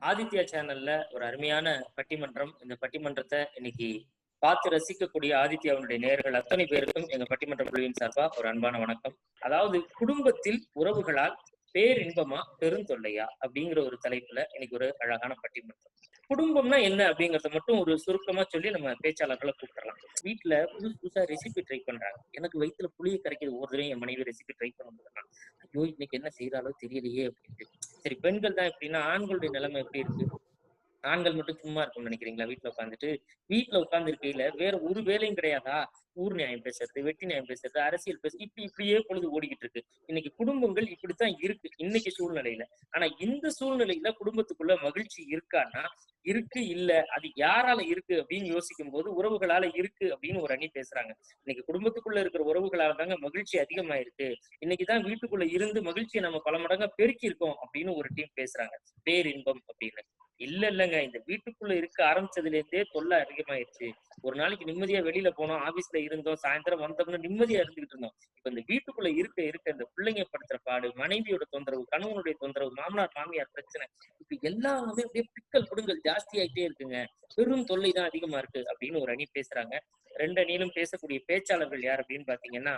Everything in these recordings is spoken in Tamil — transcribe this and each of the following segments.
ஆதித்யா சேனல்ல ஒரு அருமையான பட்டிமன்றம். இந்த பட்டிமன்றத்தை இன்னைக்கு பார்த்து ரசிக்கக்கூடிய ஆதித்யாவுடைய நேயர்கள் அத்தனை பேருக்கும் எங்க பட்டிமன்ற குழுவின் சார்பா ஒரு அன்பான வணக்கம். அதாவது குடும்பத்தில் உறவுகளால் பேரின்பமா பெருந்தொல்லையா அப்படிங்கிற ஒரு தலைப்புல இன்னைக்கு ஒரு அழகான பட்டிமன்றம். குடும்பம்னா என்ன அப்படிங்கறத மட்டும் ஒரு சுருக்கமா சொல்லி நம்ம பேச்சாளர்களை கூப்பிடலாம். வீட்டுல புதுசா ரெசிபி ட்ரை பண்றாங்க. எனக்கு வயிற்றுல புளியை கரைக்கிறது ஒரு தடவை என் மனைவி ரெசிபி ட்ரை பண்ணும்போதுனா ஐயோ இன்னைக்கு என்ன செய்யறாலோ தெரியலையே அப்படின்ட்டு. சரி, பெண்கள் தான் எப்படின்னா ஆண்களுடைய நிலைமை எப்படி இருக்கு? ஆண்கள் மட்டும் சும்மா இருக்கும்னு நினைக்கிறீங்களா? வீட்டுல உட்கார்ந்து இருக்கையில வேற ஒரு வேலையும் கிடையாதா? ஊர் நியாயம் பேசுறது, வெட்டி நியாயம் பேசுறது, அரசியல் பேசுறது, இப்படியே பொழுது ஓடிக்கிட்டு இருக்கு. இன்னைக்கு குடும்பங்கள் இப்படித்தான் இருக்கு இன்னைக்கு சூழ்நிலையில. ஆனா இந்த சூழ்நிலையில குடும்பத்துக்குள்ள மகிழ்ச்சி இருக்கான்னா இருக்கு, இல்ல அது யாரால இருக்கு அப்படின்னு யோசிக்கும் போது உறவுகளால இருக்கு அப்படின்னு ஒரு அணி பேசுறாங்க. இன்னைக்கு குடும்பத்துக்குள்ள இருக்கிற உறவுகளால தாங்க மகிழ்ச்சி அதிகமாயிருக்கு. இன்னைக்குதான் வீட்டுக்குள்ள இருந்து மகிழ்ச்சியை நம்ம பல மடங்கா பெருக்கி இருக்கோம் அப்படின்னு ஒரு டீம் பேசுறாங்க. பேரின்பம் அப்படின்னு. இல்லங்க, இந்த வீட்டுக்குள்ள இருக்க ஆரம்பிச்சதுல இருந்தே தொல்லை அதிகமாயிருச்சு. ஒரு நாளைக்கு நிம்மதியா வெளியில போனோம், ஆபீஸ்ல இருந்தோம், சாயந்தரம் வந்தோம்னு நிம்மதியா இருந்துகிட்டு இருந்தோம். இப்ப இந்த வீட்டுக்குள்ள இருக்க இந்த பிள்ளைங்க படுத்துற பாடு, மனைவியோட தொந்தரவு, கணவனுடைய தொந்தரவு, மாமனார் மாமியார் பிரச்சனை, இப்ப எல்லாமே அப்படியே பிக்கல் பிடுங்கல் ஜாஸ்தி ஆயிட்டே இருக்குங்க. பெரும் தொல்லை தான் அதிகமா இருக்கு அப்படின்னு ஒரு அணி பேசுறாங்க. ரெண்டு அணியிலும் பேசக்கூடிய பேச்சாளர்கள் யார் அப்படின்னு பாத்தீங்கன்னா,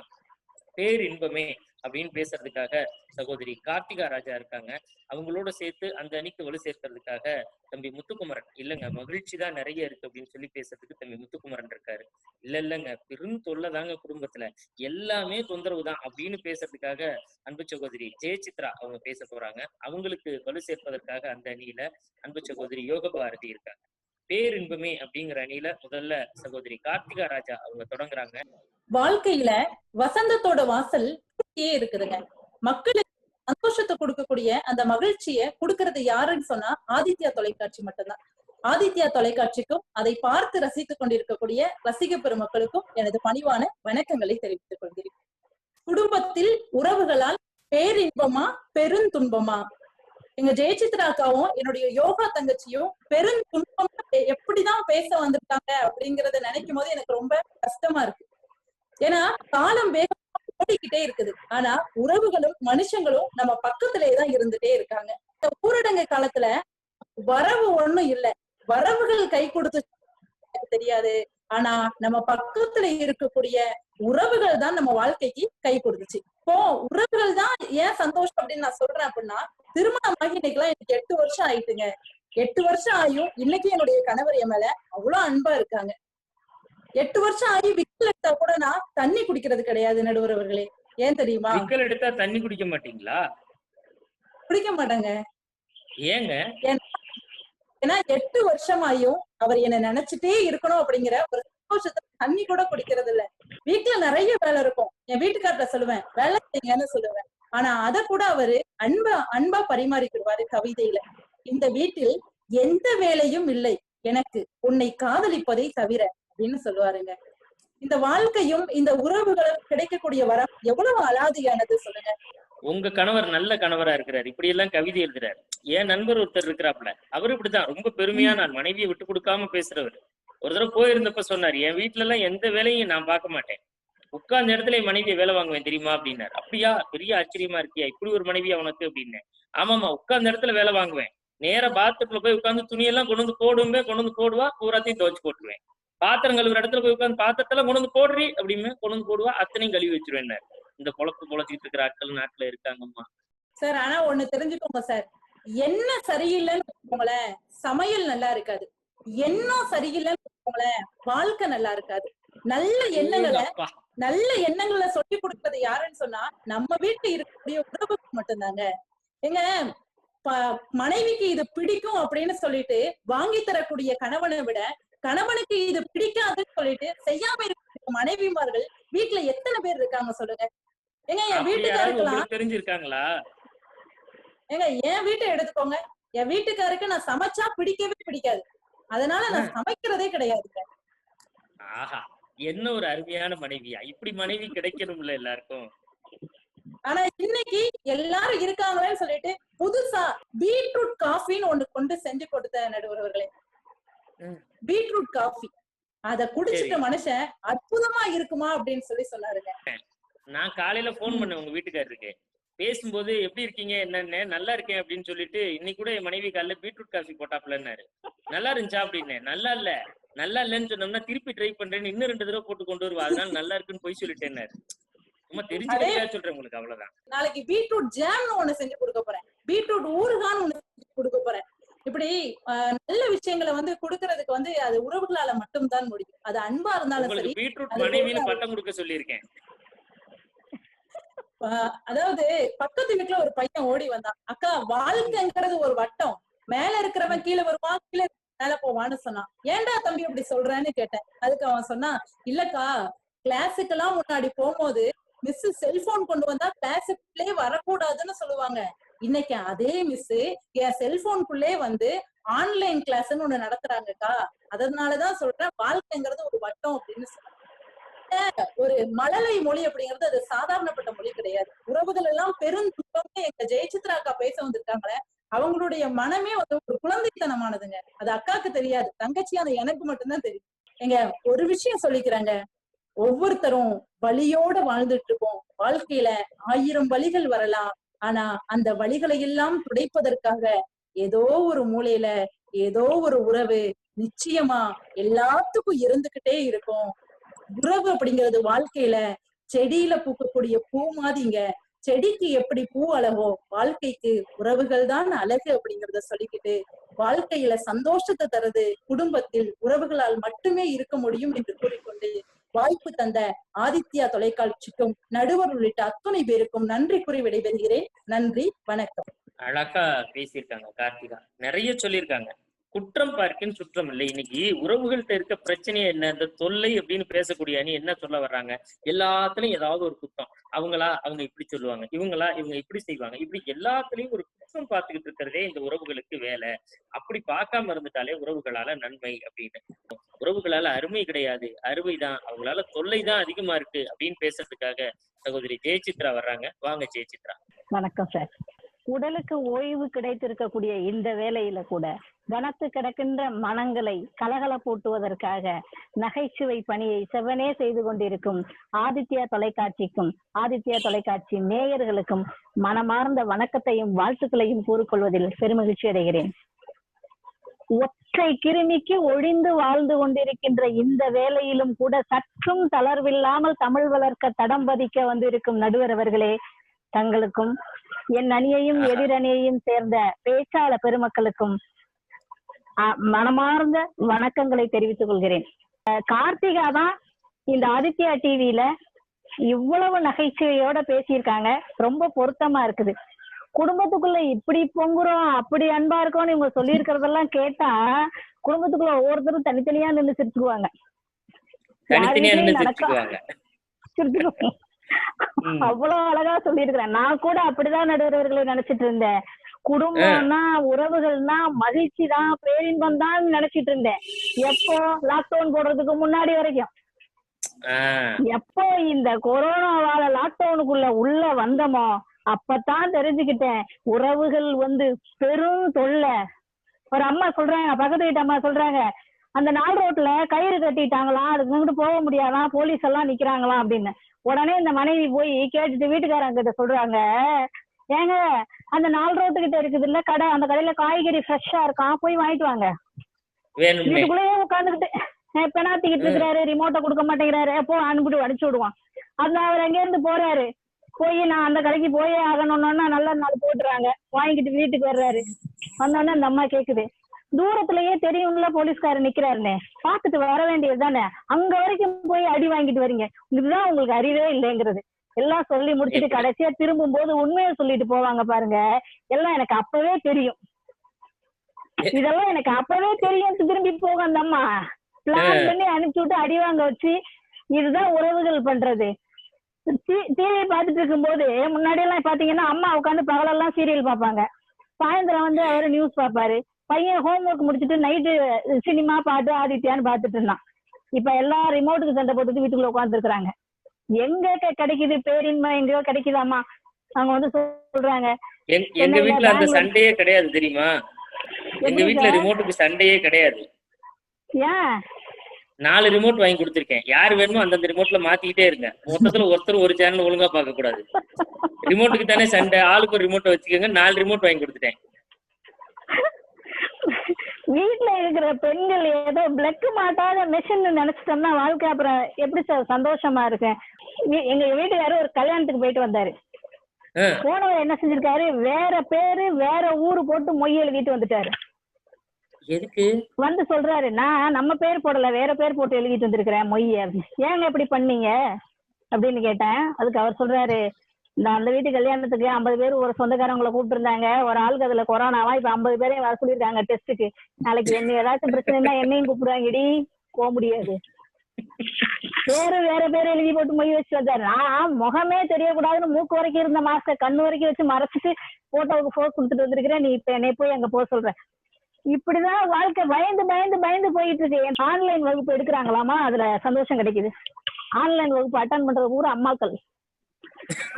பேரின்பமே அப்படின்னு பேசுறதுக்காக சகோதரி கார்த்திகா ராஜா இருக்காங்க. அவங்களோட சேர்த்து அந்த அணிக்கு வலு சேர்க்கறதுக்காக தம்பி முத்துக்குமரன், இல்லங்க மகிழ்ச்சி தான் நிறைய இருக்கு அப்படின்னு சொல்லி பேசுறதுக்கு தம்பி முத்துக்குமரன் இருக்காரு. இல்லங்க பெரும் தொல்லை தாங்க குடும்பத்துல, எல்லாமே தொந்தரவு தான் அப்படின்னு பேசுறதுக்காக அன்பு சகோதரி ஜெயசித்ரா அவங்க பேச போறாங்க. அவங்களுக்கு வலு சேர்ப்பதற்காக அந்த அணியில அன்பு சகோதரி யோக பாரதி இருக்காங்க. பேரின்பமே அப்படிங்கிற அணியில முதல்ல சகோதரி கார்த்திகா ராஜா அவங்க தொடங்குறாங்க. வாழ்க்கையில வசந்தத்தோட வாசல் இருக்குதுங்க. மக்களுக்கு சந்தோஷத்தை கொடுக்கக்கூடிய அந்த மகிழ்ச்சியை கொடுக்கறது யாருன்னு சொன்னா ஆதித்யா தொலைக்காட்சி மட்டும்தான். ஆதித்யா தொலைக்காட்சிக்கும் அதை பார்த்து ரசித்துக் கொண்டிருக்கக்கூடிய ரசிக பெருமக்களுக்கும் எனது பணிவான வணக்கங்களை தெரிவித்துக் கொள்கிறேன். குடும்பத்தில் உறவுகளால் பேரின்பமா பெருந்துன்பமா? எங்க ஜெயசித்ராக்காவும் என்னுடைய யோகா தங்கச்சியும் பெருந்துன்பம் எப்படிதான் பேச வந்திருக்காங்க அப்படிங்கறத நினைக்கும் போது எனக்கு ரொம்ப கஷ்டமா இருக்கு. ஏன்னா காலம் வேகமா ஓடிக்கிட்டே இருக்குது. ஆனா உறவுகளும் மனுஷங்களும் நம்ம பக்கத்திலேதான் இருந்துட்டே இருக்காங்க. இந்த ஊரடங்கு காலத்துல வரவு ஒண்ணும் இல்ல, வரவுகள் கை கொடுத்து தெரியாது. ஆனா நம்ம பக்கத்துல இருக்கக்கூடிய உறவுகள் தான் நம்ம வாழ்க்கைக்கு கை கொடுத்துச்சு. இப்போ உறவுகள் தான் ஏன் சந்தோஷம் அப்படின்னு நான் சொல்றேன் அப்படின்னா, திருமணமாகி இன்னைக்கெல்லாம் எனக்கு 8 வருஷம் ஆயிட்டுங்க. 8 வருஷம் ஆயும் இன்னைக்கு என்னுடைய கணவர் என் மேல அவ்வளவு அன்பா இருக்காங்க. 8 வருஷம் ஆகி விக்கல் எடுத்தா கூட நான் தண்ணி குடிக்கிறது கிடையாது நடுவர் அவர்களே. ஏன் தெரியுமா? விக்கல் எடுத்தா தண்ணி குடிக்க மாட்டீங்களா? குடிக்க மாட்டாங்க. ஏங்க? ஏன்னா 8 வருஷமாயும் அவர் என்ன நினைச்சிட்டே இருக்கணும் அப்படிங்கிற ஒரு சந்தோஷத்தை தண்ணி கூட குடிக்கிறது இல்ல. வீட்டுல நிறைய வேலை இருக்கும், என் வீட்டுக்கார்ட்ட சொல்லுவேன் வேலை செய்யுங்கன்னு சொல்லுவேன். ஆனா அத கூட அவரு அன்பா பரிமாறிக்கிடுவாரு கவிதையில. இந்த வீட்டில் எந்த வேலையும் இல்லை எனக்கு உன்னை காதலிப்பதை தவிர அப்படின்னு சொல்லுவாருங்க. இந்த வாழ்க்கையும் இந்த உறவுகளும் கிடைக்கக்கூடிய வரம் எவ்வளவு அலாதியானது சொல்லுங்க. உங்க கணவர் நல்ல கணவரா இருக்கிறார், இப்படி எல்லாம் கவிதை எழுதுறாரு. என் நண்பர் ஒருத்தர் இருக்கிறாப்ல, அவரு இப்படிதான் ரொம்ப பெருமையா நான் மனைவியை விட்டு கொடுக்காம பேசுறவர். ஒரு தடவை போயிருந்தப்ப சொன்னார், என் வீட்டுல எல்லாம் எந்த வேலையும் நான் பார்க்க மாட்டேன், உட்கார்ந்த இடத்துல என் மனைவியை வேலை வாங்குவேன் தெரியுமா அப்படின்னாரு. அப்படியா, பெரிய ஆச்சரியமா இருக்கியா, இப்படி ஒரு மனைவியா உனக்கு அப்படின்னு. ஆமாமா, உட்கார்ந்த இடத்துல வேலை வாங்குவேன், நேர பாத்ரூம்ல போய் உட்கார்ந்து துணியெல்லாம் கொண்டு வந்து போடுவா, பூராத்தையும் துவைச்சு போட்டுருவேன். பாத்திரம் கழுவுற இடத்துல போய் உட்காந்து பாத்திரத்தெல்லாம் கொண்டு வந்து போடுறி அப்படின்னு கொண்டு வந்து போடுவா, அத்தனையும் கழுவி வச்சிருவேன். இந்த பொழச்சிட்டு இருக்கிற ஆட்கள் நாட்டுல இருக்காங்கம்மா. சார் ஆனா ஒண்ணு தெரிஞ்சுக்கோங்க சார், என்ன சரியில்லைன்னு சமையல் நல்லா இருக்காது, எண்ணம் சரியில்லைன்னு வாழ்க்கை நல்லா இருக்காது. நல்ல எண்ணங்களை சொல்லி கொடுக்கறது யாருன்னு சொன்னா நம்ம வீட்டுல இருக்கக்கூடிய உறவுக்கு மட்டும்தாங்க. எங்க மனைவிக்கு இது பிடிக்கும் அப்படின்னு சொல்லிட்டு வாங்கி தரக்கூடிய கணவனை விட கணவனுக்கு இது பிடிக்காதுன்னு சொல்லிட்டு செய்யாம இருக்க மனைவிமார்கள் வீட்டுல எத்தனை பேர் இருக்காங்க சொல்லுங்க. ஏங்க என் வீட்டுக்காருக்கெல்லாம் தெரிஞ்சிருக்காங்களா? ஏங்க என் வீட்டை எடுத்துக்கோங்க, என் வீட்டுக்காருக்கு நான் சமைச்சா பிடிக்கவே பிடிக்காது, அதனால நான் சமைக்கிறதே கிடையாதுங்க. ஆஹா, என்ன ஒரு அருமையான மனைவியா, இப்படி மனைவி கிடைக்கணும்ல எல்லாருக்கும். ஆனா இன்னைக்கு எல்லாரும் இருக்காங்களேன்னு சொல்லிட்டு புதுசா பீட்ரூட் காஃபின்னு ஒண்ணு கொண்டு செஞ்சு கொடுத்த நடுவர்களே. பீட்ரூட் காஃபி அத குடிச்சிட்ட மனுஷன் அற்புதமா இருக்குமா அப்படின்னு சொல்லி சொன்னாருங்க. நான் காலையில போன் பண்ணேன் உங்க வீட்டுக்காரருக்கு, பேசும்போது எப்படி இருக்கீங்க என்னன்னு, நல்லா இருக்கேன் அப்படின்னு சொல்லிட்டு, இன்னைக்கு கூட என் மனைவி காலைல பீட்ரூட் காஃபி போட்டாப்லன்னாரு. நல்லா இருந்துச்சா அப்படின்னேன். நல்லா இல்ல, நல்லா இல்லன்னு சொன்னோம்னா திருப்பி ட்ரை பண்றேன்னு இன்னும் 2 தடவை போட்டு கொண்டு வருவா, அதனால நல்லா இருக்குன்னு பொய் சொல்லிட்டேன்னாரு. சும்மா அதே தெரிஞ்சுக்கிறதுக்காக சொல்றேன் உங்களுக்கு, அவ்வளவுதான். நாளைக்கு பீட்ரூட் ஜாம்னு ஒண்ணு செஞ்சு கொடுக்க போறேன், பீட்ரூட் ஊறுகான்னு ஒண்ணு செஞ்சு கொடுக்க போறேன். இப்படி நல்ல விஷயங்களை வந்து கொடுக்கறதுக்கு வந்து அது உறவுகளால மட்டும்தான் முடியும். அது அன்பா இருந்தாலும் உங்களுக்கு சரி. பீட்ரூட் அது மனைவின்னு பட்டம் கொடுக்க சொல்லியிருக்கேன். அதாவது பக்கத்து வீட்டுல ஒரு பையன் ஓடி வந்தான், அக்கா வாழ்க்கைங்கிறது ஒரு வட்டம், மேல இருக்கிறவன் கீழே வருவான், கீழே மேல போவான்னு சொன்னான். ஏன்டா தம்பி அப்படி சொல்றேன்னு கேட்டேன். அதுக்கு அவன் சொன்னா, இல்லக்கா கிளாஸுக்கெல்லாம் முன்னாடி போகும்போது மிஸ் செல்போன் கொண்டு வந்தா கிளாஸுக்குள்ளே வரக்கூடாதுன்னு சொல்லுவாங்க. இன்னைக்கு அதே மிஸ் என் செல்போனுக்குள்ளே வந்து ஆன்லைன் கிளாஸ்ன்னு ஒண்ணு நடத்துறாங்கக்கா, அதனாலதான் சொல்றேன் வாழ்க்கைங்கிறது ஒரு வட்டம் அப்படின்னு சொன்னாங்க. ஒரு மழலை மொழி அப்படிங்கிறது அது சாதாரணப்பட்ட மொழி கிடையாது. உறவுகள் எல்லாம் பெருந்துன்பம்னு எங்க ஜெயசித்ரா அக்கா பேச வந்திருக்காங்களே, அவங்களுடைய மனமே வந்து ஒரு குழந்தைத்தனமானதுங்க. அது அக்காக்கு தெரியாது, தங்கச்சியான எனக்கு மட்டும்தான் தெரியும். எங்க ஒரு விஷயம் சொல்லிக்கிறாங்க, ஒவ்வொருத்தரும் வலியோட வாழ்ந்துட்டு இருக்கோம். வாழ்க்கையில 1000 வலிகள் வரலாம். ஆனா அந்த வலிகளை எல்லாம் துடைப்பதற்காக ஏதோ ஒரு மூலையில ஏதோ ஒரு உறவு நிச்சயமா எல்லாத்துக்கும் இருந்துகிட்டே இருக்கும். உறவு அப்படிங்கிறது வாழ்க்கையில செடியில பூக்கக்கூடிய பூ மாதிரிங்க. செடிக்கு எப்படி பூ அழகோ வாழ்க்கைக்கு உறவுகள் தான் அழகு அப்படிங்கறத சொல்லிக்கிட்டு, வாழ்க்கையில சந்தோஷத்தை தருது குடும்பத்தில் உறவுகளால் மட்டுமே இருக்க முடியும் என்று கூறிக்கொண்டு, வாய்ப்பு தந்த ஆதித்யா தொலைக்காட்சிக்கும் நடுவர் உள்ளிட்ட அத்துணை பேருக்கும் நன்றி கூறி விடைபெறுகிறேன். நன்றி, வணக்கம். அழகா பேசியிருக்காங்க கார்த்திகா, நிறைய சொல்லியிருக்காங்க. குற்றம் பார்க்கின் சுற்றம் இல்லை. இன்னைக்கு உறவுகள்கிட்ட இருக்க பிரச்சனையே என்ன, இந்த தொல்லை அப்படின்னு பேசக்கூடிய அணி என்ன சொல்ல வர்றாங்க, எல்லாத்துலயும் ஏதாவது ஒரு குற்றம். அவங்க இப்படி சொல்லுவாங்க, இவங்க இப்படி செய்வாங்க, இப்படி எல்லாத்துலயும் ஒரு குற்றம் பார்த்துக்கிட்டு இருக்கிறதே இந்த உறவுகளுக்கு வேலை. அப்படி பார்க்காம இருந்துட்டாலே உறவுகளால நன்மை அப்படின்னு. உறவுகளால அருமை கிடையாது, அறுவைதான், அவங்களால தொல்லை தான் அதிகமா இருக்கு அப்படின்னு பேசுறதுக்காக சகோதரி ஜெயசித்ரா வர்றாங்க. வாங்க ஜெயசித்ரா. வணக்கம் சார். உடலுக்கு ஓய்வு கிடைத்திருக்கக்கூடிய இந்த வேளையில கூட கனத்து கிடக்கின்ற மனங்களை கலகலப்பூட்டுவதற்காக நகைச்சுவை பணியை செவனே செய்து கொண்டிருக்கும் ஆதித்யா தொலைக்காட்சிக்கும் ஆதித்யா தொலைக்காட்சி நேயர்களுக்கும் மனமார்ந்த வணக்கத்தையும் வாழ்த்துக்களையும் கூறிக்கொள்வதில் பெருமகிழ்ச்சி அடைகிறேன். ஒற்றை கிருமிக்கு ஒழிந்து வாழ்ந்து கொண்டிருக்கின்ற இந்த வேளையிலும் கூட சற்றும் தளர்வில்லாமல் தமிழ் வளர்க்க தடம் பதிக்க வந்திருக்கும் நடுவர் அவர்களே, தங்களுக்கும் என் அணியையும் எதிரணியையும் சேர்ந்த பேச்சாளர் பெருமக்களுக்கும் மனமார்ந்த வணக்கங்களை தெரிவித்துக் கொள்கிறேன். கார்த்திகா தான் இந்த ஆதித்யா டிவில இவ்வளவு நகைச்சுவையோட பேசியிருக்காங்க, ரொம்ப பொருத்தமா இருக்குது. குடும்பத்துக்குள்ள இப்படி பொங்குறோம் அப்படி அன்பா இருக்கோம்னு இவங்க சொல்லி இருக்கிறதெல்லாம் கேட்டா குடும்பத்துக்குள்ள ஒவ்வொருத்தரும் தனித்தனியா நின்று சிரிச்சுக்குவாங்க. அவ்வளவு அழகா சொல்லியிருக்கிறேன். நான் கூட அப்படிதான் நடுவர்களை நினைச்சிட்டு இருந்தேன். குடும்பம்னா உறவுகள்னா மகிழ்ச்சி தான், பேரின்பம் தான் நினைச்சிட்டு இருந்தேன். எப்போ லாக்டவுன் போடுறதுக்கு முன்னாடி வரைக்கும். எப்போ இந்த கொரோனாவால லாக்டவுனுக்குள்ள உள்ள வந்தமோ அப்பதான் தெரிஞ்சுக்கிட்டேன் உறவுகள் வந்து பெரும் தொல்லை. ஒரு அம்மா சொல்றாங்க, பக்கத்து வீட்டு அம்மா சொல்றாங்க, அந்த நாள் ரோட்ல கயிறு கட்டிட்டாங்களாம், அதுக்கு முன்னாடி போக முடியாதான், போலீஸ் எல்லாம் நிக்கிறாங்களாம் அப்படின்னு. உடனே இந்த மனைவி போய் கேட்டுட்டு வீட்டுக்காரங்க கிட்ட சொல்றாங்க, ஏங்க அந்த 4 ரோட்டு கிட்ட இருக்குது இல்ல கடை, அந்த கடையில காய்கறி ஃப்ரெஷ்ஷா இருக்கான், போய் வாங்கிட்டு வாங்க. வீட்டுக்குள்ளேயே உட்காந்துக்கிட்டு பெனாத்திக்கிட்டு இருக்கிறாரு, ரிமோட்டை கொடுக்க மாட்டேங்கிறாரு, போ அனுப்பிட்டு அடிச்சு விடுவான். அதுல அவர் எங்க இருந்து போறாரு, போய் நான் அந்த கடைக்கு போயே ஆகணும்னா நல்ல நாள் போட்டுறாங்க, வாங்கிட்டு வீட்டுக்கு வர்றாரு. வந்தோடனே அந்த அம்மா கேக்குது, தூரத்திலேயே தெரியும்ல போலீஸ்காரர் நிக்கிறாருன்னு, பாத்துட்டு வர வேண்டியது தானே, அங்க வரைக்கும் போய் அடி வாங்கிட்டு வரீங்க, இதுதான் உங்களுக்கு அறிவே இல்லைங்கிறது. எல்லாம் சொல்லி முடிச்சுட்டு கடைசியா திரும்பும் போது உண்மையை சொல்லிட்டு போவாங்க பாருங்க. எல்லாம் எனக்கு அப்பவே தெரியும், இதெல்லாம் எனக்கு அப்பவே தெரியும். திரும்பி போக அந்த அம்மா பிளான் பண்ணி அனுப்பிச்சு விட்டு அடி வாங்க வச்சு, இதுதான் உறவுகள் பண்றது. டிவி பாத்துட்டு இருக்கும் போது முன்னாடி எல்லாம் பாத்தீங்கன்னா அம்மா உட்காந்து பகலெல்லாம் சீரியல் பாப்பாங்க, சாயந்தரம் வந்து அவரு நியூஸ் பாப்பாரு. பையன் ஹோம்ஒர்க் முடிச்சுட்டு நைட்டு சினிமா பாட்டு ஆதித்யான்னு பாத்துட்டு இருந்தான். இப்ப எல்லா ரிமோட்டுக்கு சண்டை போட்டுட்டு வீட்டுக்குள்ள உட்கார்ந்து இருக்கிறாங்க. எங்க கிடைக்குது பேரின்மை, எங்கேயோ கிடைக்குதாமா. அவங்க வந்து சொல்றாங்க, எங்க வீட்டுல அந்த சண்டையே கிடையாது தெரியுமா, எங்க வீட்டுல ரிமோட்டுக்கு சண்டையே கிடையாது. ஏன் 4 ரிமோட் வாங்கி கொடுத்திருக்கேன், யாரு வேணுமோ அந்தந்த ரிமோட்ல மாத்திக்கிட்டே இருங்க, மொத்தத்துல ஒருத்தர் ஒரு சேனல் ஒழுங்கா பார்க்க கூடாது. ரிமோட்டுக்கு தானே சண்டை, ஆளுக்கு ஒரு ரிமோட்டை வச்சுக்கோங்க, 4 ரிமோட் வாங்கி கொடுத்துட்டேன். வீட்டுல இருக்கிற பெண்கள் ஏதோ பிளக் மாட்டாத மெஷின் நினைச்சிட்டோம்னா வாழ்க்கை அப்புறம் எப்படி சார் சந்தோஷமா இருக்கு. எங்க வீட்டுக்காரரு ஒரு கல்யாணத்துக்கு போயிட்டு வந்தாரு. போனவர் என்ன செஞ்சிருக்காரு, வேற பேரு வேற ஊரு போட்டு மொய் எழுதிட்டு வந்துட்டாரு. எதுக்கு வந்து சொல்றாரு, நான் நம்ம பேர் போடல வேற பேர் போட்டு எழுதிட்டு வந்திருக்கிறேன் மொய்ய. ஏங்க எப்படி பண்ணீங்க அப்படின்னு கேட்டேன். அதுக்கு அவர் சொல்றாரு, இந்த அந்த வீட்டு கல்யாணத்துக்கு 50 பேர் ஒரு சொந்தக்காரங்களை கூப்பிட்டு இருந்தாங்க. ஒரு ஆளுக்கு அதுல கொரோனாவா, இப்ப 50 பேரையும் வர சொல்லியிருக்காங்க டெஸ்ட்டுக்கு. நாளைக்கு என்ன ஏதாச்சும் பிரச்சனைனா என்னையும் கூப்பிடுவாங்கடி, போக முடியாது. வேற பேர் எழுதி போட்டு மொய் வச்சு வந்தாரு. நான் முகமே தெரியக்கூடாதுன்னு மூக்கு வரைக்கும் இருந்த மாஸ்க கண்ணு வரைக்கும் வச்சு மறைச்சிட்டு போட்டோவுக்கு போஸ் கொடுத்துட்டு வந்திருக்கிறேன். நீ இப்ப என்னை போய் அங்க போக சொல்ற. இப்படிதான் வாழ்க்கை பயந்து பயந்து பயந்து போயிட்டு இருக்கு. ஆன்லைன் வகுப்பு எடுக்கிறாங்களாமா, அதுல சந்தோஷம் கிடைக்குது. ஆன்லைன் வகுப்பு அட்டன் பண்றது பூரா அம்மாக்கள்.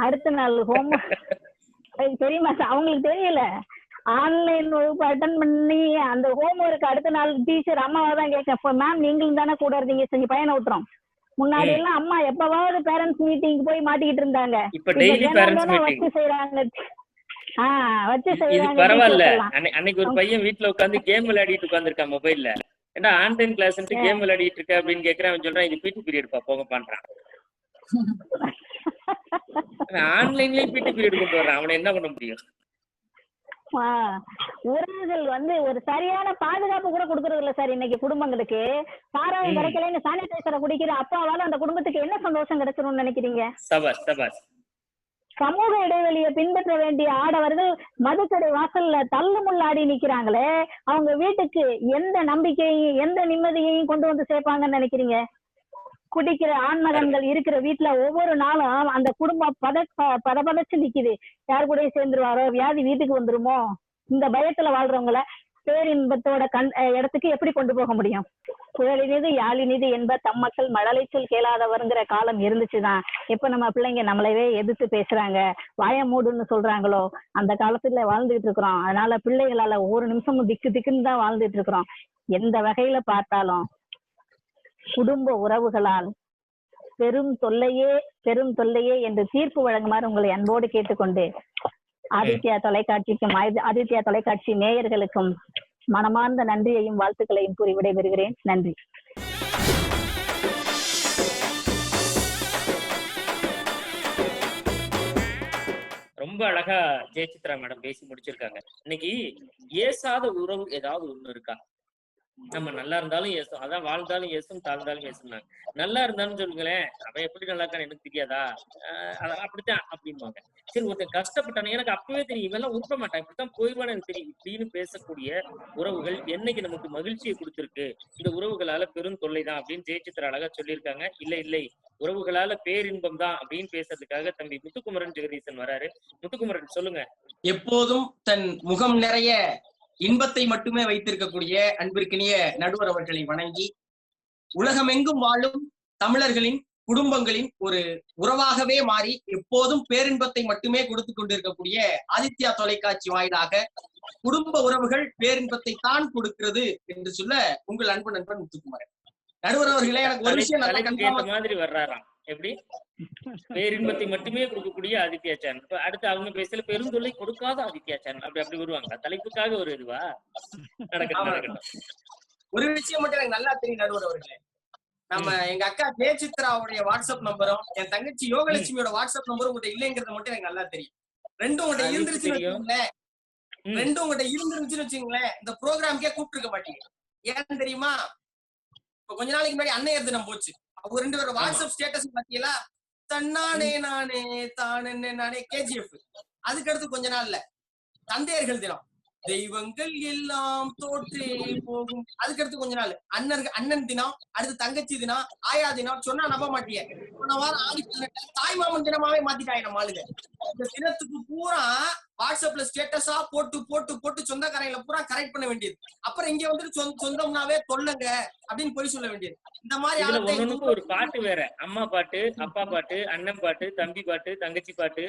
அடுத்த நாள் ஹோம் தெரியுமா, அவங்களுக்கு தெரியல. ஆன்லைன் வகுப்பு அட்டன் பண்ணி அந்த ஹோம் ஒர்க் அடுத்த நாள் டீச்சர் அம்மாவை தான் கேட்க, மேம் நீங்களும் தானே கூட இருந்தீங்க, செஞ்சு பையனை விட்டுறோம். முன்னாடி எல்லாம் அம்மா எப்பவாவது பேரண்ட்ஸ் மீட்டிங் போய் மாட்டிக்கிட்டு இருந்தாங்க. வச்சு செய்யறாங்க. இது பரவாயில்ல. அன்னைக்கு ஒரு பையன் வீட்டுல உட்காந்து கேம் விளையாடிட்டு உட்காந்துருக்கான் மொபைல்ல. ஏன்னா ஆன்லைன் கிளாஸ் கேம் விளையாடிட்டு இருக்க அப்படின்னு கேக்குறேன். அவன் சொல்றான், இது பிடி பீரியட் போங்க பண்றான். ஆன்லைன்லயும் பிடி பீரியட் கொண்டு வர்றான். அவனை என்ன பண்ண முடியும்? உறவுகள் வந்து ஒரு சரியான பாதுகாப்பு கூட கொடுக்கறது இல்ல சார் இன்னைக்கு குடும்பங்களுக்கு. சாராயம் கிடைக்கலன்னு சானிடைசரை குடிக்கிற அப்பாவால அந்த குடும்பத்துக்கு என்ன சந்தோஷம் கிடைச்சிரும்னு நினைக்கிறீங்க? சமூக இடைவெளியை பின்பற்ற வேண்டிய ஆடவர்கள் மதுக்கடை வாசல்ல தள்ளு முள்ளாடி நிக்கிறாங்களே, அவங்க வீட்டுக்கு எந்த நம்பிக்கையையும் எந்த நிம்மதியையும் கொண்டு வந்து சேர்ப்பாங்கன்னு நினைக்கிறீங்க? குடிக்கிற ஆண்மகன்கள் இருக்கிற வீட்டுல ஒவ்வொரு நாளும் அந்த குடும்பம் பதப்பதச்சு நிக்குது. யாரு கூட சேர்ந்துருவாரோ, வியாதி வீட்டுக்கு வந்துருமோ, இந்த பயத்துல வாழ்றவங்கள பேரின்பத்தோட இடத்துக்கு எப்படி கொண்டு போக முடியும்? புகழினிது யாழினிது என்ப தம் மக்கள் மழலை சொல் கேளாதவருங்கிற காலம் இருந்துச்சுதான். எப்ப நம்ம பிள்ளைங்க நம்மளவே எதிர்த்து பேசுறாங்க, வாய மூடுன்னு சொல்றாங்களோ அந்த காலத்துல வாழ்ந்துட்டு இருக்கிறோம். அதனால பிள்ளைகளால ஒவ்வொரு நிமிஷமும் திக்கு திக்குன்னு தான் வாழ்ந்துட்டு இருக்கிறோம். எந்த வகையில பார்த்தாலும் குடும்ப உறவுகளால் பெரும் தொல்லையே என்று தீர்ப்பு வழங்குமாறு உங்களை அன்போடு கேட்டுக்கொண்டு, ஆதித்யா தொலைக்காட்சிக்கும் ஆதித்யா தொலைக்காட்சி நேயர்களுக்கும் மனமார்ந்த நன்றியையும் வாழ்த்துக்களையும் கூறி விடைபெறுகிறேன். நன்றி. ரொம்ப அழகா ஜெயசித்ரா மேடம் பேசி முடிச்சிருக்காங்க. இன்னைக்கு ஏசாத உறவு ஏதாவது ஒண்ணு இருக்கா? நம்ம நல்லா இருந்தாலும் ஏசும், அதான் வாழ்ந்தாலும் ஏசும் தாழ்ந்தாலும் ஏசுனாங்க. நல்லா இருந்தாலும் சொல்லுங்களேன், அவன் எப்படி நல்லா இருக்கான்னு எனக்கு தெரியாதா, அப்படித்தான் அப்படின்பாங்க. சரி, ஒருத்தன் கஷ்டப்பட்டானு எனக்கு அப்பவே தெரியும், இவெல்லாம் உருப்ப மாட்டான், இப்படித்தான் போயிடுவான்னு எனக்கு தெரியும். இப்படின்னு பேசக்கூடிய உறவுகள் என்னைக்கு நமக்கு மகிழ்ச்சியை கொடுத்திருக்கு, இந்த உறவுகளால பெரும் தொல்லைதான் அப்படின்னு ஜெயசித்ரா அழகா சொல்லியிருக்காங்க. இல்லை உறவுகளால பேரின்பம் தான் அப்படின்னு பேசுறதுக்காக தம்பி முத்துக்குமரன் ஜெகதீசன் வராரு. முத்துக்குமரன் சொல்லுங்க. எப்போதும் தன் முகம் நிறைய இன்பத்தை மட்டுமே வைத்திருக்கக்கூடிய அன்பிற்கினிய நடுவர் அவர்களை வணங்கி, உலகமெங்கும் வாழும் தமிழர்களின் குடும்பங்களின் ஒரு உறவாகவே மாறி எப்போதும் பேரின்பத்தை மட்டுமே கொடுத்து கொண்டிருக்கக்கூடிய ஆதித்யா தொலைக்காட்சி வாயிலாக குடும்ப உறவுகள் பேரின்பத்தை தான் கொடுக்கிறது என்று சொல்ல உங்கள் அன்பு நண்பன் முத்துக்குமரன். நடுவர் அவர்களே, எனக்கு ஒரு விஷயம் மாதிரி வர்றாராம். எப்படி பேரின்பத்தை மட்டுமே கொடுக்கக்கூடிய ஆதித்யா சேனல், அடுத்து அவங்க பேசல பெருந்தொல்லை கொடுக்காத ஆதித்யா சேனல், அப்படி வருவாங்க. தலைப்புக்காக ஒரு இதுவா நடக்கட்டும். ஒரு விஷயம் மட்டும் எனக்கு நல்லா தெரியும் நடுவர் அவர்களே, நம்ம எங்க அக்கா ஜெயசித்ராவுடைய வாட்ஸ்அப் நம்பரும் என் தங்கச்சி யோகலட்சுமியோட வாட்ஸ்அப் நம்பரும் உங்கள்கிட்ட இல்லைங்கிறது மட்டும் எனக்கு நல்லா தெரியும். ரெண்டும் உங்கள்கிட்ட இருந்துருச்சுன்னு வச்சுங்களேன், இந்த ப்ரோக்ராம்க்கே கூப்பிட்டுருக்க மாட்டீங்க. ஏன்னு தெரியுமா? இப்ப கொஞ்ச நாளைக்கு முன்னாடி அன்னையர் தினம் போச்சு. அவங்க 2 பேரோட வாட்ஸ்அப் ஸ்டேட்டஸ் பாத்தீங்களா? தன்னானே நானே தானே கேஜிஎஃப். அதுக்கு அடுத்து கொஞ்ச நாள்ல தந்தையர்கள் தினம், தெய்வங்கள் எல்லாம் தோற்றே போகும். அதுக்கடுத்து கொஞ்ச நாள் அண்ணன் தினம், அடுத்து தங்கச்சி தினம், ஆயா தினம். சொன்னா நம்ப மாட்டீங்க, போன வாரம் ஆடி 18 தாய்மாமன் தினமாவே மாத்திட்டாங்க நம்ம ஆளுங்க. இந்த தினத்துக்கு பூரா வாட்ஸ்அப்ல ஸ்டேட்டஸா போட்டு போட்டு போட்டு சொந்தக்காரங்களை பூரா கரெக்ட் பண்ண வேண்டியது. அப்புறம் இங்க வந்துட்டு சொந்தம்னாவே தொல்லுங்க அப்படின்னு போய் சொல்ல வேண்டியது. இந்த மாதிரி ஒரு பாட்டு வேற, அம்மா பாட்டு, அப்பா பாட்டு, அண்ணன் பாட்டு, தம்பி பாட்டு, தங்கச்சி பாட்டு.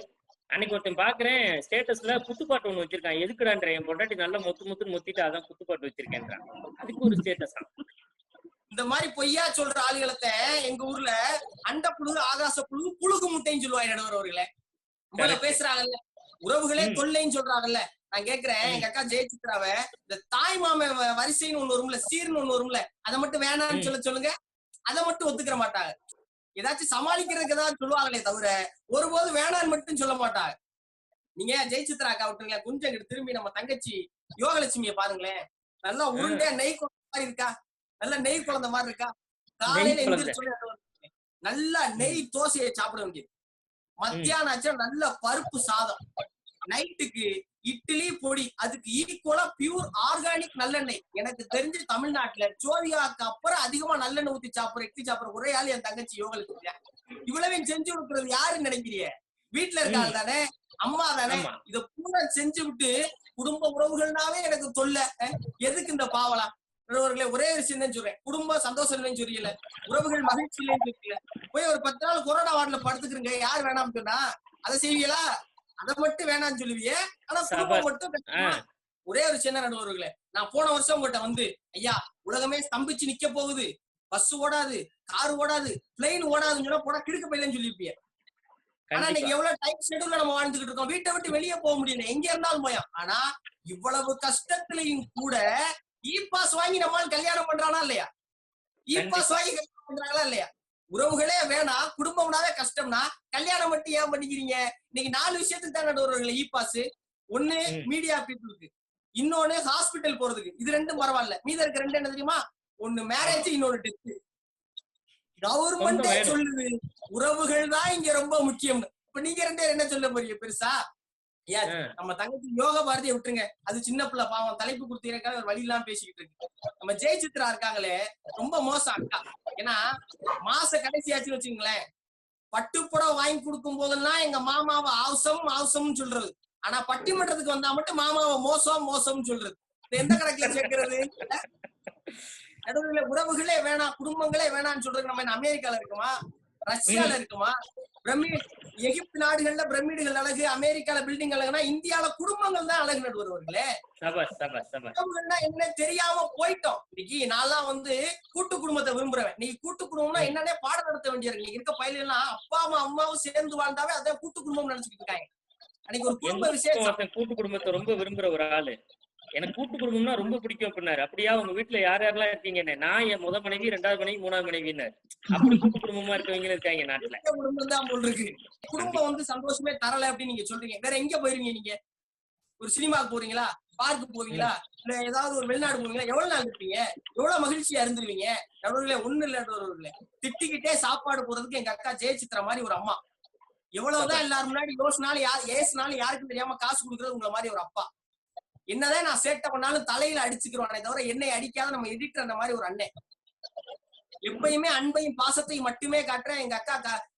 அன்னைக்கு ஒருத்தன் பாக்குறேன் ஸ்டேட்டஸ்ல குத்துப்பாட்டு ஒண்ணு வச்சிருக்கான். எதுக்குடான்ற, என் பொண்டாட்டி நல்லா முத்துன்னு முத்திட்டு அதான் குத்துப்பாட்டு வச்சிருக்கேன்றான். அதுக்கு ஒரு ஸ்டேட்டஸ். இந்த மாதிரி பொய்யா சொல்ற ஆளுகளத்தை எங்க ஊர்ல அண்ட புழு, ஆகாச புழு, புழுகு முட்டைன்னு சொல்லுவாங்க நடுவர் அவர்களே. இவ்வளவு பேசுறாங்கல்ல, உறவுகளே தொல்லைன்னு சொல்றாங்கல்ல. நான் கேக்குறேன், எங்க அக்கா ஜெயசித்ராவ இந்த தாய் மாம வரிசைன்னு ஒண்ணு வரும்ல, சீர்னு ஒண்ணு வரும்ல, அதை மட்டும் வேணாம்னு சொல்லுங்க. அதை மட்டும் ஒத்துக்கிற மாட்டாங்க. ஏதாச்சும் சமாளிக்கிறதுக்கு ஏதாவது சொல்லுவாங்களே தவிர ஒருபோது வேணான்னு மட்டும் சொல்ல மாட்டாங்க. நீங்க ஜெயசித்ரா அக்கா விட்டுருங்களேன், கொஞ்சம் திரும்பி நம்ம தங்கச்சி யோகலட்சுமியை பாருங்களேன். நல்லா உருண்டையா நெய் குழந்தை மாதிரி இருக்கா, நல்ல நெய் குழந்தை மாதிரி இருக்கா. காலையில எந்திரிச்சு நல்லா நெய் தோசையை சாப்பிட வேண்டியது. மத்தியானம் ஆச்சா நல்ல பருப்பு சாதம், நைட்டுக்கு இட்லி பொடி, அதுக்கு ஈக்குவலா பியூர் ஆர்கானிக் நல்லெண்ணெய். எனக்கு தெரிஞ்சு தமிழ்நாட்டுல ஜோதிகாக்கு அப்புறம் அதிகமா நல்லெண்ணெய் ஊத்தி சாப்பிடுற இட்லி சாப்பிடுற ஒரே ஆள் என் தங்கச்சி யோகலட்சுமி. இவ்வளவையும் செஞ்சு கொடுக்கறது யாருன்னு நினைக்கிறீங்க? வீட்டுல இருக்காங்க தானே, அம்மா தானே. இத பூரா செஞ்சு விட்டு குடும்ப உறவுகள்னாவே எனக்கு தொல்லை, எதுக்கு இந்த பாவலாம்? ஒரே விஷயம் தான் சொல்றேன், குடும்பம் சந்தோஷம் இல்லைன்னு சொல்லியல, உறவுகள் மகிழ்ச்சி இல்லைன்னு சொல்லல. போய் ஒரு 10 நாள் கொரோனா வார்டுல படுத்துக்கிறீங்க, யார் வேணாம்னு சொன்னா அதை செய்வீங்களா? அதை மட்டும் வேணாம்னு சொல்லுவீங்க. ஆனா குடும்பம் மட்டும் ஒரே ஒரு சின்ன நடுவர்களே, நான் போன வருஷம் உங்கள்கிட்ட வந்து, ஐயா உலகமே ஸ்தம்பிச்சு நிக்க போகுது, பஸ் ஓடாது, கார் ஓடாது, பிளைன் ஓடாதுன்னு சொன்னா போனா கிடுக்க போயிலன்னு சொல்லிருப்பீங்க. ஆனா இன்னைக்கு எவ்வளவு டைம் ஷெட்யூல்ல நம்ம வாழ்ந்துகிட்டு இருக்கோம். வீட்டை விட்டு வெளியே போக முடியல, எங்க இருந்தாலும் போயும். ஆனா இவ்வளவு கஷ்டத்திலையும் கூட இ பாஸ் வாங்கி நம்மால் கல்யாணம் பண்றானா இல்லையா? இ பாஸ் வாங்கி கல்யாணம் பண்றாங்களா இல்லையா? உறவுகளே வேணாம், குடும்பம்னாவே கஷ்டம்னா கல்யாணம் மட்டும் ஏன் பண்ணிக்கிறீங்க? இன்னைக்கு 4 விஷயத்துக்கு தான் நடுவர்களே இ பாஸ். ஒண்ணு மீடியா பீப்புளுக்கு, இன்னொன்னு ஹாஸ்பிட்டல் போறதுக்கு. இது ரெண்டும் பரவாயில்ல. மீத இருக்க 2 என்ன தெரியுமா? ஒண்ணு மேரேஜ், இன்னொன்னு டெத். கவர்மெண்டே சொல்லுது உறவுகள் தான் இங்க ரொம்ப முக்கியம். இப்ப நீங்க 2 பேர் என்ன சொல்ல போறீங்க பெருசா? நம்ம தங்கச்சி யோக பாரதியை விட்டுருங்க, அது சின்ன பிள்ளை பாவம், தலைப்பு கொடுத்தீங்கக்காக ஒரு வழி எல்லாம் பேசிக்கிட்டு இருக்கு. நம்ம ஜெயசித்ரா இருக்காங்களே ரொம்ப மோசம் அக்கா. ஏன்னா மாச கடைசியாச்சுன்னு வச்சுங்களேன், பட்டுப்புடம் வாங்கி கொடுக்கும் போதெல்லாம் எங்க மாமாவை அவசம் சொல்றது. ஆனா பட்டிமன்றத்துக்கு வந்தா மட்டும் மாமாவை மோசம் சொல்றது. எந்த கணக்குல சேர்க்கிறது? நடுவுல உறவுகளே வேணாம், குடும்பங்களே வேணாம்னு சொல்றது நம்ம என்ன அமெரிக்கால இருக்குமா, ரஷ்யால இருக்குமா? எகிப்து நாடுகள்ல பிரமிடுகள் அழகு, அமெரிக்கால பில்டிங் அழகுனா இந்தியால குடும்பங்கள் தான் அழகு நடுவர்களே. என்ன தெரியாம போயிட்டோம். இன்னைக்கு நான்லாம் வந்து கூட்டு குடும்பத்தை விரும்புறேன். நீ கூட்டு குடும்பம்னா என்னன்னே பாடம் நடத்த வேண்டியிருக்கு. நீங்க இருக்க பயில எல்லாம் அப்பாவும் அம்மாவும் சேர்ந்து வாழ்ந்தாவே அதான் கூட்டு குடும்பம் நினைச்சுக்கிட்டு இருக்காங்க. அன்னைக்கு ஒரு குடும்ப விசேஷம். கூட்டு குடும்பத்தை ரொம்ப விரும்புற ஒரு ஆளு, எனக்கு கூட்டு குடும்பம்னா ரொம்ப பிடிக்கும் அப்படின்னாரு. அப்படியா உங்க வீட்டுல யார் யாரெல்லாம் இருக்கீங்க? நான் என் முத மனைவி, 2வது மனைவி, 3வது மனைவின்னாரு. அப்படி கூட்டு குடும்பமா இருக்கவங்க இருக்காங்க நாட்டுல. குடும்பம் தான் போல் இருக்கு. குடும்பம் வந்து சந்தோஷமே தரல அப்படின்னு நீங்க சொல்றீங்க. வேற எங்க போயிருவீங்க நீங்க? ஒரு சினிமாக்கு போறீங்களா, பார்க்கு போவீங்களா, இல்ல ஏதாவது ஒரு வெளிநாடு போவீங்களா? எவ்வளவு நாள் இருப்பீங்க? எவ்வளவு மகிழ்ச்சியா இருந்துருவீங்க? நடுவுல ஒண்ணு இல்ல, திட்டிக்கிட்டே சாப்பாடு போறதுக்கு எங்க அக்கா ஜெயசித்ரா மாதிரி ஒரு அம்மா. எவ்வளவுதான் எல்லாரும் முன்னாடி ஏசுனாலும் யாருக்கும் தெரியாம காசு கொடுக்கறது உங்களை மாதிரி ஒரு அப்பா. என்னதான் நான் சேட்டை பண்ணாலும் தலையில அடிச்சுக்கிறோம் தவிர என்னை அடிக்காத நம்ம எடிட்டர் அந்த மாதிரி ஒரு அண்ணன். எப்பயுமே அன்பையும் பாசத்தையும் மட்டுமே காட்டுற எங்க அக்கா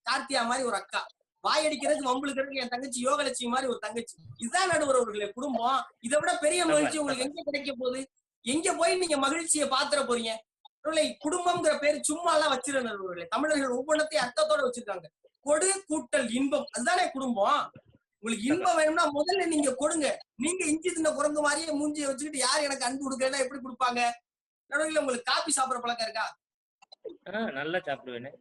கார்த்தியா மாதிரி ஒரு அக்கா. வாய் அடிக்கிறதுக்கு வம்புழுக்கிறதுக்கு என் தங்கச்சி யோகலட்சுமி மாதிரி ஒரு தங்கச்சி. இதுதான் நடுவர்களே குடும்பம். இதை விட பெரிய மகிழ்ச்சி உங்களுக்கு எங்க கிடைக்க போகுது? எங்க போய் நீங்க மகிழ்ச்சியை பாத்துற போறீங்க? குடும்பம்ங்கிற பேரு சும்மா எல்லாம் வச்சிருக்க நடுவர்களே. தமிழர்கள் ஒவ்வொன்றத்தையும் அர்த்தத்தோட வச்சிருக்காங்க. கொடு கூட்டல் இன்பம், அதுதானே குடும்பம். உங்களுக்கு இன்பம் வேணும்னா முதல்ல நீங்க கொடுங்க. நீங்க இஞ்சி தின்ன குரங்கு மாதிரியே மூஞ்சியை வச்சுக்கிட்டு யார் எனக்கு அன்பு கொடுக்கறா எப்படி கொடுப்பாங்க? நடுவில் உங்களுக்கு காபி சாப்பிடுற பழக்கம் இருக்கா? நல்லா சாப்பிடுவேன்.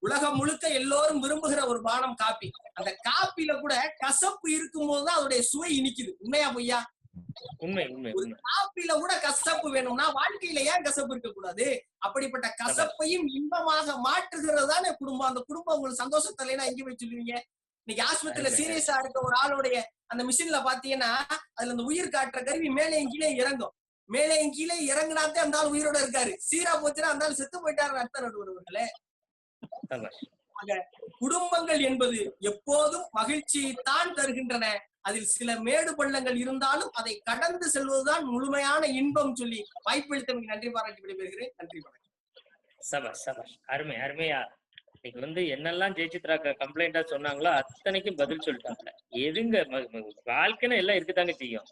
உலகம் முழுக்க எல்லோரும் விரும்புகிற ஒரு பானம் காபி. அந்த காப்பில கூட கசப்பு இருக்கும் போதுதான் அதோடைய சுவை இனிக்குது. உண்மையா பொய்யா? உண்மை. ஒரு காப்பில கூட கசப்பு வேணும்னா வாழ்க்கையில ஏன் கசப்பு இருக்க கூடாது? அப்படிப்பட்ட கசப்பையும் இன்பமாக மாற்றுகிறது தானே குடும்பம். அந்த குடும்பம் உங்களுக்கு சந்தோஷம் தரலைன்னா எங்க போய் சொல்லுவீங்க? இன்னைக்கு ஆஸ்பத்திரியில சீரியஸா இருக்க ஒரு ஆளுடைய அந்த மிஷின்ல பாத்தீங்கன்னா அதுல அந்த உயிர் காட்டுற கருவி மேலையும் கீழே இறங்கும். மேலையும் கீழே இறங்கினாத்தே அந்த ஆள் உயிரோட இருக்காரு. சீரா போச்சுன்னா அந்த ஆள் செத்து போயிட்டாருன்னு அர்த்தம் நடுவர்களே. குடும்பங்கள் என்பது எப்போதும் மகிழ்ச்சியை தான் தருகின்றன. அதில் சில மேடு பள்ளங்கள் இருந்தாலும் அதை கடந்து செல்வதுதான் முழுமையான இன்பம் சொல்லி வாய்ப்பளித்தமைக்கு நன்றி பாராட்டி விடைபெறுகிறேன். நன்றி வணக்கம். அருமையா இன்னைக்கு வந்து என்னெல்லாம் ஜெயசித்ரா கம்ப்ளைண்டா சொன்னாங்களோ அத்தனைக்கும் பதில் சொல்லிட்டாங்க. எதுங்க வாழ்க்கைன்னு எல்லாம் இருக்கத்தாங்க செய்யும்.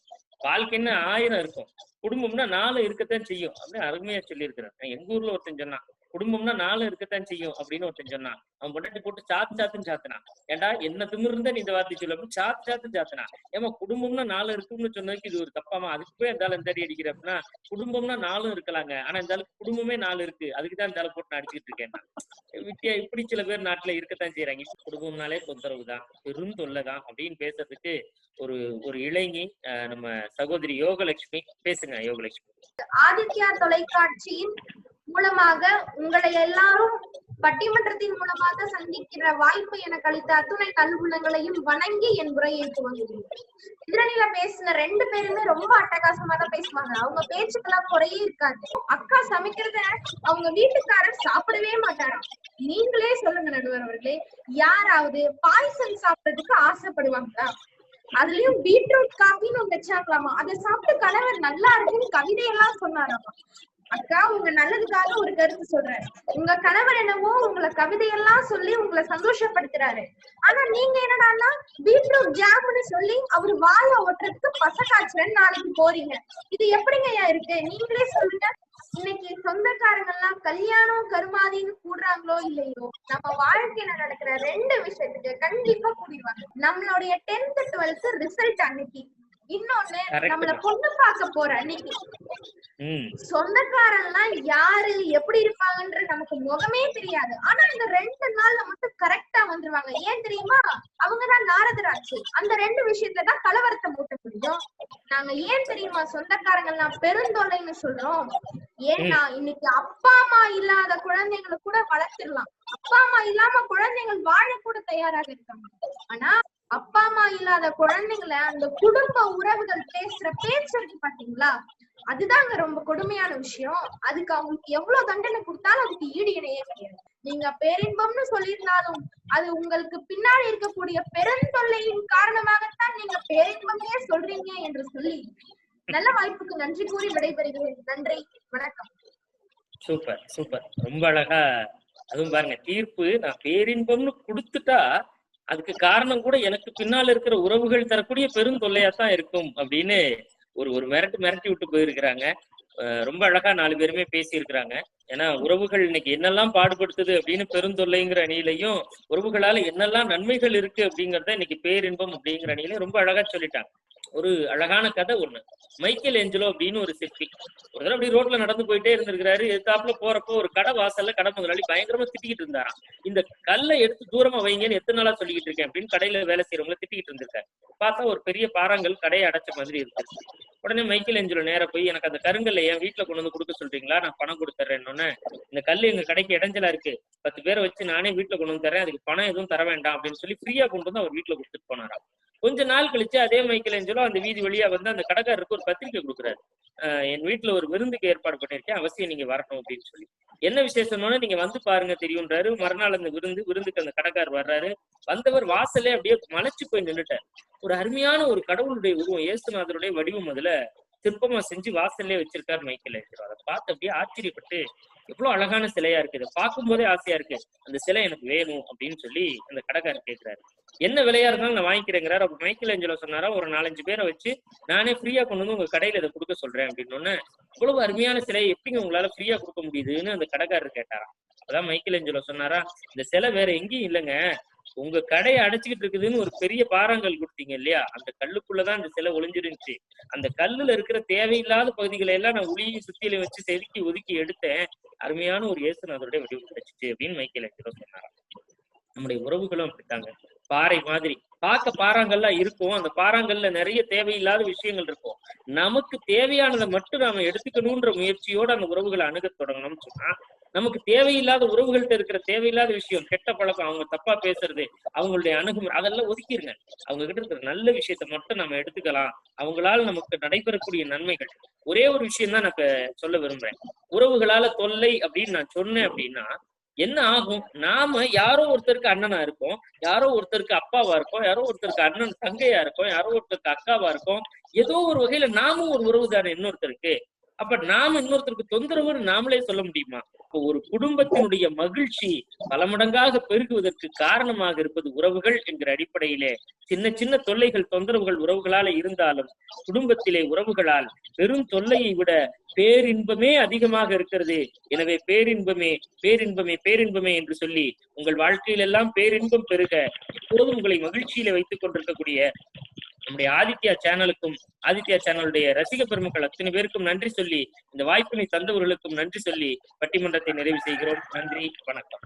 வாழ்க்கைன்னு 1000 இருக்கும், குடும்பம்னா 4 இருக்கத்தான் செய்யும் அப்படின்னு அருமையா சொல்லியிருக்கிறேன். எங்க ஊர்ல ஒருத்தன் சொன்னான், குடும்பம்னா 4 இருக்கத்தான் செய்யும் அப்படின்னு ஒருத்தன் சொன்னான். அவன் பொண்டாட்டி போட்டு சாத்துன்னு சாத்தினான். ஏன்டா என்ன திமிருந்தா நீ இந்த வார்த்தை சொல்ல அப்படின்னு சாத்துன்னு சாத்தினான். ஏமா குடும்பம்னா 4 இருக்குன்னு சொன்னதுக்கு இது ஒரு தப்பாமா? அதுக்கு போய் இருந்தாலும் இந்த அடி அடிக்கிற அப்படின்னா, குடும்பம்னா 4 இருக்கலாங்க, ஆனா இந்த குடும்பமே 4 இருக்கு, அதுக்குதான் இந்த போட்டு நான் அடிச்சுட்டு இருக்கேன். இப்படி சில பேர் நாட்டுல இருக்கத்தான் செய்யறாங்க. இப்ப குடும்பம்னாலே தொந்தரவு தான், பெரும் தொல்லை தான் அப்படின்னு பேசுறதுக்கு ஒரு இளைஞி நம்ம சகோதரி யோகலட்சுமி. பேசுங்க யோகலட்சுமி. ஆதித்யா தொலைக்காட்சியின் மூலமாக உங்களை எல்லாரும் பட்டிமன்றத்தின் மூலமாக சந்திக்கிற வாய்ப்பு எனக்கு அளித்த அத்துணை நல்குணங்களையும் வணங்கி என் உரையை துவங்குகிறேன். எதிரணியில பேசின 2 பேருமே ரொம்ப அட்டகாசமா தான் பேசுவாங்க. அவங்க பேச்சுக்கெல்லாம் குறையே இருக்காது. அக்கா சமைக்கிறத அவங்க வீட்டுக்காரர் சாப்பிடவே மாட்டாராம். நீங்களே சொல்லுங்க நடுவர் அவர்களே, யாராவது பாயசம் சாப்பிடுறதுக்கு ஆசைப்படுவாங்களா? அதுலயும் பீட்ரூட் காஃபின்னு ஒண்ணு வச்சாங்களாமா, அதை சாப்பிட்டு கணவர் நல்லா இருக்குன்னு கவிதையெல்லாம் சொன்னாராமா. அக்கா உங்க நல்லதுக்காக ஒரு கருத்து சொல்றேன். உங்க கணவர் என்னவோ உங்களை கவிதையெல்லாம் சொல்லி உங்களை சந்தோஷப்படுத்துறாரு, ஆனா நீங்க என்னடான்னா பீட்ரூட் ஜாம்னு சொல்லி அவரு வாய ஓட்டுறதுக்கு பசக்காய்ச்சல் நாளைக்கு போறீங்க. இது எப்படிங்கய்யா இருக்கு? நீங்களே சொல்லுங்க. இன்னைக்கு சொந்தக்காரங்க எல்லாம் கல்யாணம் கருமாதின்னு கூடுறாங்களோ இல்லையோ, நம்ம வாழ்க்கையில நடக்கிற 2 விஷயத்துக்கு கண்டிப்பா கூடிடுவாங்க. நம்மளுடைய 10th 12th ரிசல்ட் அன்னைக்கு, இன்னொன்னு நம்மள பொண்ணு பார்க்க போற அன்னைக்கு. சொந்தக்காரன்லாம் யாரு எப்படி இருப்பாங்கன்ற நமக்கு முகமே தெரியாது, ஆனா இந்த 2 நாள்ல மட்டும் கரெக்டா வந்துருவாங்க. ஏன் தெரியுமா? அவங்கதான் நாரதராட்சி. அந்த 2 விஷயத்துலதான் கலவரத்தை மூட்ட முடியும். நாங்க ஏன் தெரியுமா சொந்தக்காரங்க எல்லாம் பெருந்தொல்லைன்னு சொல்றோம்? ஏன்னா இன்னைக்கு அப்பா அம்மா இல்லாத குழந்தைங்களை கூட வளர்த்திடலாம். அப்பா அம்மா இல்லாம குழந்தைகள் வாழ கூட தயாராக இருக்காங்க. ஆனா அப்பா அம்மா இல்லாத குழந்தைங்களை அந்த குடும்ப உறவுகள் பேசுற பேச்சு இருக்கு பாத்தீங்களா, அதுதாங்க ரொம்ப கொடுமையான விஷயம். அதுக்கு அவங்களுக்கு எவ்வளவு தண்டனை கொடுத்தாலும் அதுக்கு ஈடு இணையே கிடையாது. நீங்க பேரின்பம்னு சொல்லியிருந்தாலும் அது உங்களுக்கு பின்னாடி இருக்கக்கூடிய பெருந்தொல்லையின் காரணமாகத்தான் நீங்க பேரின்பமே சொல்றீங்க என்று சொல்லி நல்ல வாய்ப்புக்கு நன்றி கூறி விடைபெறுகிறேன். நன்றி, வணக்கம். சூப்பர் சூப்பர், ரொம்ப அழகா. அதுவும் பாருங்க, தீர்ப்பு நான் பேரின்பம்னு கொடுத்துட்டா அதுக்கு காரணம் கூட எனக்கு பின்னால் இருக்கிற உறவுகள் தரக்கூடிய பெருந்தொல்லையாத்தான் இருக்கும் அப்படின்னு ஒரு மிரட்டி விட்டு போயிருக்கிறாங்க. ரொம்ப அழகா 4 பேருமே பேசி இருக்கிறாங்க. ஏன்னா உறவுகள் இன்னைக்கு என்னெல்லாம் பாடுபடுத்துது அப்படின்னு பெருந்தொல்லைங்கிற அணியிலையும், உறவுகளால என்னெல்லாம் நன்மைகள் இருக்கு அப்படிங்கறத இன்னைக்கு பேரின்பம் அப்படிங்கிற அணியிலையும் ரொம்ப அழகா சொல்லிட்டாங்க. ஒரு அழகான கதை ஒண்ணு. மைக்கேல் ஏஞ்சலோ அப்படின்னு ஒரு சிற்பி ஒரு தடவை அப்படி ரோட்ல நடந்து போயிட்டே இருந்திருக்கிறாரு. எதிர்த்தாப்புல போறப்போ ஒரு கடை வாசல்ல கடை முதலாளி பயங்கரமா திட்டிக்கிட்டு இருந்தாராம். இந்த கல்லை எடுத்து தூரமா வைங்கன்னு எத்தனை நாளா சொல்லிக்கிட்டு இருக்கேன் அப்படின்னு கடையில வேலை செய்யறவங்களை திட்டிக்கிட்டு இருந்திருக்காரு. பார்த்தா ஒரு பெரிய பாறாங்கல் கடையை அடைச்ச மாதிரி இருக்கு. உடனே மைக்கேல் ஏஞ்சலோ நேர போய், எனக்கு அந்த கருங்கல்ல என் வீட்டுல கொண்டு வந்து கொடுக்க சொல்றீங்களா, நான் பணம் கொடுத்துறேன்னு. இந்த கல் எங்க கடைக்கு இடைஞ்சலா இருக்கு, 10 பேரை வச்சு நானே வீட்டுல கொண்டு வந்து தரேன், அதுக்கு பணம் எதுவும் தர வேண்டாம் அப்படின்னு சொல்லி ஃப்ரீயா கொண்டு வந்து அவர் வீட்டுல கொடுத்துட்டு போனாராம். கொஞ்ச நாள் கழிச்சு அதே மைக்கேல் ஏஞ்சலோ அந்த வீதி வழியா வந்து அந்த கடைக்காரருக்கு ஒரு பத்திரிக்கை கொடுக்குறாரு. என் வீட்டுல ஒரு விருந்துக்கு ஏற்பாடு பண்ணிருக்கேன், அவசியம் நீங்க வரணும் அப்படின்னு சொல்லி. என்ன விசேஷம்னு நீங்க வந்து பாருங்க தெரியும்ன்றாரு. மறுநாள் அந்த விருந்துக்கு அந்த கடைக்காரர் வர்றாரு. வந்தவர் வாசலே அப்படியே மலைச்சு போய் நின்றுட்டார். ஒரு அருமையான ஒரு கடவுளுடைய உருவம், இயேசுநாதருடைய வடிவம் அதுல சிற்பமா செஞ்சு வாசல்லே வச்சிருக்காரு மைக்கேல் ஏஞ்சலோ. அதை பார்த்து அப்படியே ஆச்சரியப்பட்டு, எவ்வளவு அழகான சிலையா இருக்கு, இதை பார்க்கும் போதே ஆசையா இருக்கு, அந்த சிலை எனக்கு வேணும் அப்படின்னு சொல்லி அந்த கடைக்காரர் கேட்கிறாரு. என்ன விலையா இருந்தாலும் நான் வாங்கிக்கிறேங்கிறாரு. அப்ப மைக்கேல் ஏஞ்சலோ சொன்னாரா, ஒரு 4-5 பேரை வச்சு நானே ஃப்ரீயா கொண்டு வந்து உங்க கடையில இதை கொடுக்க சொல்றேன் அப்படின்னு. இவ்வளவு அருமையான சிலையை எப்படிங்க உங்களால ஃப்ரீயா கொடுக்க முடியுதுன்னு அந்த கடைக்காரர் கேட்டாராம். அதான் மைக்கேல் ஏஞ்சலோ சொன்னாரா, இந்த சிலை வேற எங்கேயும் இல்லைங்க, உங்க கடையை அடைச்சுக்கிட்டு இருக்குதுன்னு ஒரு பெரிய பாறாங்கல் கொடுத்தீங்க இல்லையா, அந்த கல்லுக்குள்ளதான் அந்த சிலை ஒளிஞ்சிருந்துச்சு. அந்த கல்லுல இருக்கிற தேவையில்லாத பகுதிகளை எல்லாம் நான் உளியும் சுத்தியில வச்சு செதுக்கி ஒதுக்கி எடுத்தேன், அருமையான ஒரு இயேசுநாதருடைய வடிவம் கிடைச்சிச்சு அப்படின்னு மைக்கேல் ஏஞ்சலோ சொன்னாராம். நம்முடைய உறவுகளும் அப்படித்தாங்க, பாறை மாதிரி பார்க்க பாறாங்கல்லாம் இருக்கும். அந்த பாறாங்கல்ல நிறைய தேவையில்லாத விஷயங்கள் இருக்கும். நமக்கு தேவையானதை மட்டும் நாம எடுத்துக்கணும்ன்ற முயற்சியோட அந்த உறவுகளை அணுக தொடங்கணும்னு சொன்னா, நமக்கு தேவையில்லாத உறவுகள்கிட்ட இருக்கிற தேவையில்லாத விஷயம், கெட்ட பழக்கம், அவங்க தப்பா பேசுறது, அவங்களுடைய அணுகுமுறை, அதெல்லாம் ஒதுக்கிருங்க. அவங்க கிட்ட இருக்கிற நல்ல விஷயத்த மட்டும் நம்ம எடுத்துக்கலாம். அவங்களால நமக்கு நடைபெறக்கூடிய நன்மைகள். ஒரே ஒரு விஷயம் தான் நான் சொல்ல விரும்புறேன். உறவுகளால தொல்லை அப்படின்னு நான் சொன்னேன் அப்படின்னா என்ன ஆகும்? நாம யாரோ ஒருத்தருக்கு அண்ணனா இருக்கோம், யாரோ ஒருத்தருக்கு அப்பாவா இருக்கோம், யாரோ ஒருத்தருக்கு அண்ணன் தங்கையா இருக்கோம், யாரோ ஒருத்தருக்கு அக்காவா இருக்கோம். ஏதோ ஒரு வகையில நாமும் ஒரு உறவு தானே இன்னொருத்தருக்கு. அப்ப நாம இன்னொருத்தருக்கு தொந்தரவுன்னு நாமளே சொல்ல முடியுமா? இப்போ ஒரு குடும்பத்தினுடைய மகிழ்ச்சி பல மடங்காக பெருகுவதற்கு காரணமாக இருப்பது உறவுகள் என்கிற அடிப்படையிலே சின்ன சின்ன தொல்லைகள் தொந்தரவுகள் உறவுகளால இருந்தாலும் குடும்பத்திலே உறவுகளால் பெரும் தொல்லையை விட பேரின்பமே அதிகமாக இருக்கிறது. எனவே பேரின்பமே பேரின்பமே பேரின்பமே என்று சொல்லி உங்கள் வாழ்க்கையில் எல்லாம் பேரின்பம் பெருக இப்போதும் உங்களை மகிழ்ச்சியில வைத்துக் கொண்டிருக்கக்கூடிய நம்முடைய ஆதித்யா சேனலுக்கும் ஆதித்யா சேனலுடைய ரசிக பெருமக்கள் அத்தனை பேருக்கும் நன்றி சொல்லி இந்த வாய்ப்பினை தந்தவர்களுக்கும் நன்றி சொல்லி பட்டிமன்றத்தை நிறைவு செய்கிறோம். நன்றி, வணக்கம்.